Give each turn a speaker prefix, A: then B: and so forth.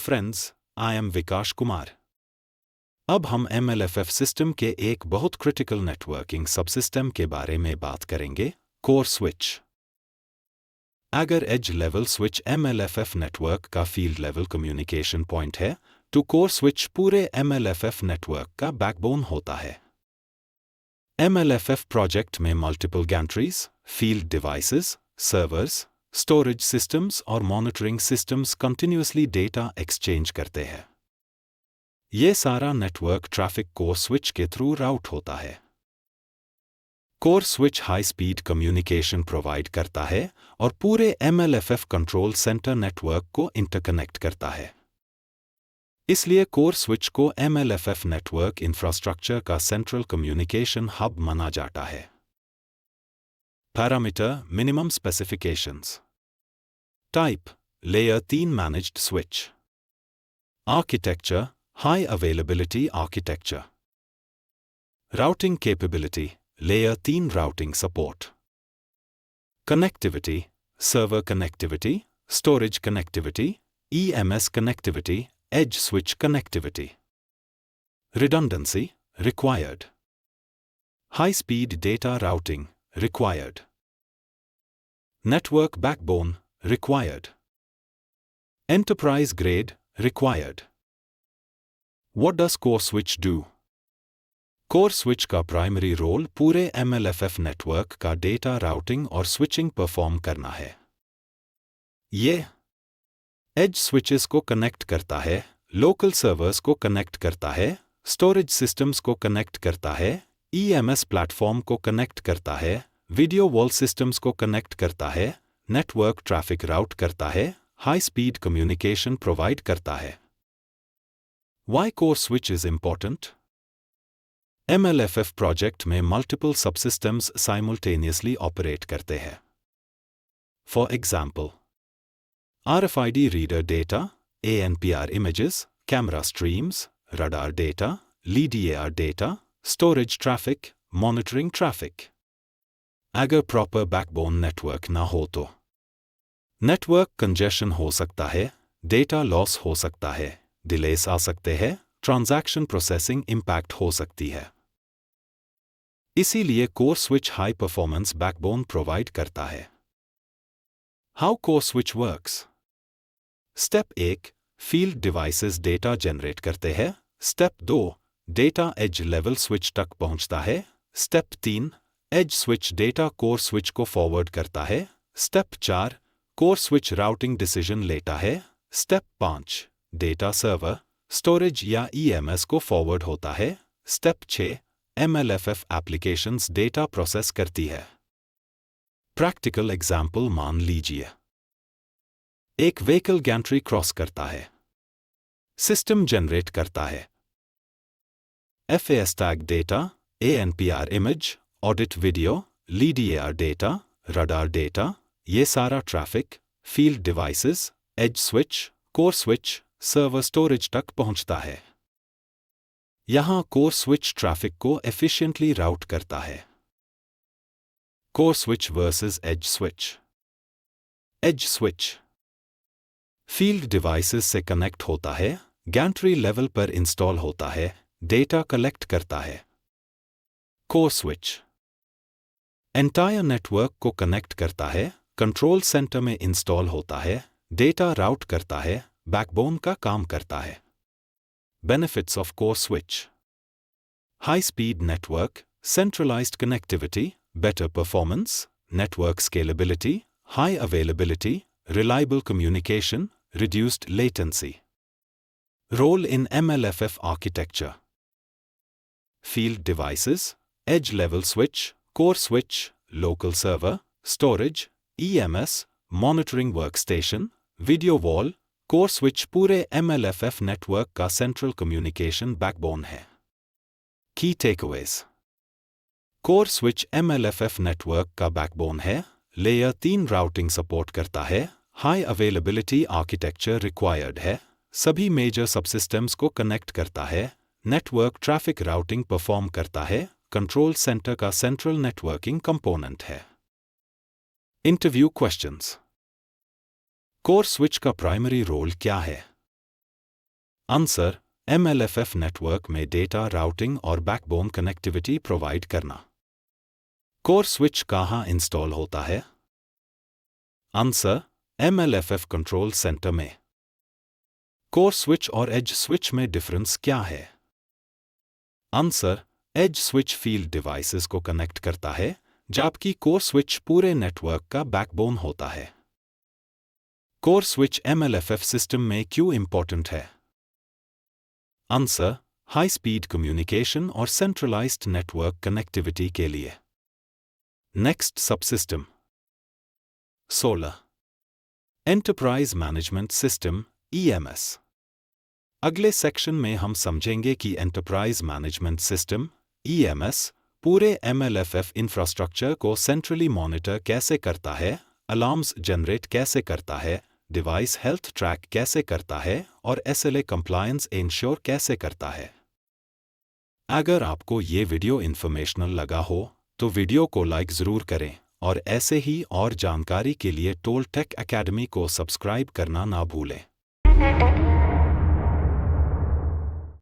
A: friends, I am Vikash Kumar. अब हम MLFF system के एक बहुत क्रिटिकल नेटवर्किंग सबसिस्टम के बारे में बात करेंगे, कोर स्विच। अगर edge level switch MLFF network का फील्ड लेवल कम्युनिकेशन पॉइंट है, तो कोर स्विच पूरे MLFF नेटवर्क का बैकबोन होता है। MLFF प्रोजेक्ट में multiple gantries, field devices, servers, storage systems और monitoring systems continuously data exchange करते हैं। ये सारा नेटवर्क ट्रैफिक कोर स्विच के थ्रू राउट होता है। Core switch high speed communication provide करता है और पूरे MLFF कंट्रोल सेंटर नेटवर्क को इंटरकनेक्ट करता है। इसलिए कोर स्विच को MLFF नेटवर्क इंफ्रास्ट्रक्चर का सेंट्रल कम्युनिकेशन हब माना जाता है। Parameter minimum specifications. Type layer 3 managed switch. Architecture High Availability Architecture. Routing Capability, Layer 3 Routing Support. Connectivity, Server Connectivity, Storage Connectivity, EMS Connectivity, Edge Switch Connectivity. Redundancy, Required. High-Speed Data Routing, Required. Network Backbone, Required. Enterprise Grade, Required. What does core switch do? Core switch का primary role पूरे MLFF network का data routing और switching perform करना है। ये as switches को connect करता है, लोकल सर्वर्स को कनेक्ट करता है, स्टोरेज सिस्टम्स को कनेक्ट करता है, EMS प्लेटफॉर्म को कनेक्ट करता है, वीडियो वॉल सिस्टम्स को कनेक्ट करता है, नेटवर्क ट्रैफिक राउट करता है, हाई स्पीड कम्युनिकेशन प्रोवाइड करता है। Why core switch is important? MLFF project में multiple subsystems simultaneously operate करते हैं। For example, RFID reader data, ANPR images, camera streams, radar data, LiDAR data, storage traffic, monitoring traffic. अगर proper backbone network ना हो तो network congestion हो सकता है, data loss हो सकता है, डिलेस आ सकते हैं, ट्रांजैक्शन प्रोसेसिंग इंपैक्ट हो सकती है। इसीलिए core switch high performance backbone provide करता है। How core switch works? Step 1, field devices data generate करते हैं। Step 2, data edge level switch तक पहुंचता है। Step 3, edge switch data core switch को फॉरवर्ड करता है। Step 4, core switch routing decision लेता है। स्टेप 5, डेटा सर्वर, स्टोरेज या EMS को फॉरवर्ड होता है। Step 6, MLFF applications data process करती है। प्रैक्टिकल एग्जाम्पल मान लीजिए, एक व्हीकल गैंट्री क्रॉस करता है, सिस्टम जनरेट करता है FAS tag data, ANPR image, audit video, LiDAR data, radar data, ये सारा traffic field devices, edge switch, core switch, server storage तक पहुंचता है। यहां कोर स्विच ट्रैफिक को एफिशिएंटली राउट करता है। Core switch versus edge switch. Edge switch field devices से कनेक्ट होता है, गैंट्री लेवल पर इंस्टॉल होता है, डेटा कलेक्ट करता है। कोर स्विच एंटायर नेटवर्क को कनेक्ट करता है, कंट्रोल सेंटर में इंस्टॉल होता है, डेटा राउट करता है, बैकबोन का काम करता है। Benefits of core switch: high speed network, centralised connectivity, better performance, network scalability, high availability, reliable communication, reduced latency. Role in MLFF architecture: field devices, edge level switch, core switch, local server, storage, EMS, monitoring workstation, video wall. Core switch पूरे MLFF network का central communication backbone है। Key takeaways: core switch MLFF network का backbone है, layer 3 routing support करता है, high availability architecture required है, सभी major subsystems को कनेक्ट करता है, नेटवर्क ट्रैफिक राउटिंग परफॉर्म करता है, कंट्रोल सेंटर का सेंट्रल नेटवर्किंग कंपोनेंट है। इंटरव्यू क्वेश्चंस: कोर स्विच का प्राइमरी रोल क्या है? आंसर, MLFF नेटवर्क में डेटा राउटिंग और बैकबोन कनेक्टिविटी प्रोवाइड करना। कोर स्विच कहाँ इंस्टॉल होता है? आंसर, MLFF कंट्रोल सेंटर में। कोर स्विच और एज स्विच में डिफरेंस क्या है? Answer, edge switch field devices को कनेक्ट करता है, जबकि कोर स्विच पूरे नेटवर्क का बैकबोन होता है। कोर स्विच MLFF सिस्टम में क्यों इंपॉर्टेंट है? आंसर, हाई स्पीड कम्युनिकेशन और सेंट्रलाइज्ड नेटवर्क कनेक्टिविटी के लिए। Next subsystem 16 enterprise management system EMS। अगले सेक्शन में हम समझेंगे कि एंटरप्राइज मैनेजमेंट सिस्टम EMS पूरे MLFF इंफ्रास्ट्रक्चर को सेंट्रली मॉनिटर कैसे करता है, अलार्म्स जनरेट कैसे करता है, डिवाइस हेल्थ ट्रैक कैसे करता है और SLA कंप्लायंस इंश्योर कैसे करता है। अगर आपको ये वीडियो इन्फॉर्मेशनल लगा हो तो वीडियो को लाइक ज़रूर करें और ऐसे ही और जानकारी के लिए टोल टेक एकेडमी को सब्सक्राइब करना ना भूलें।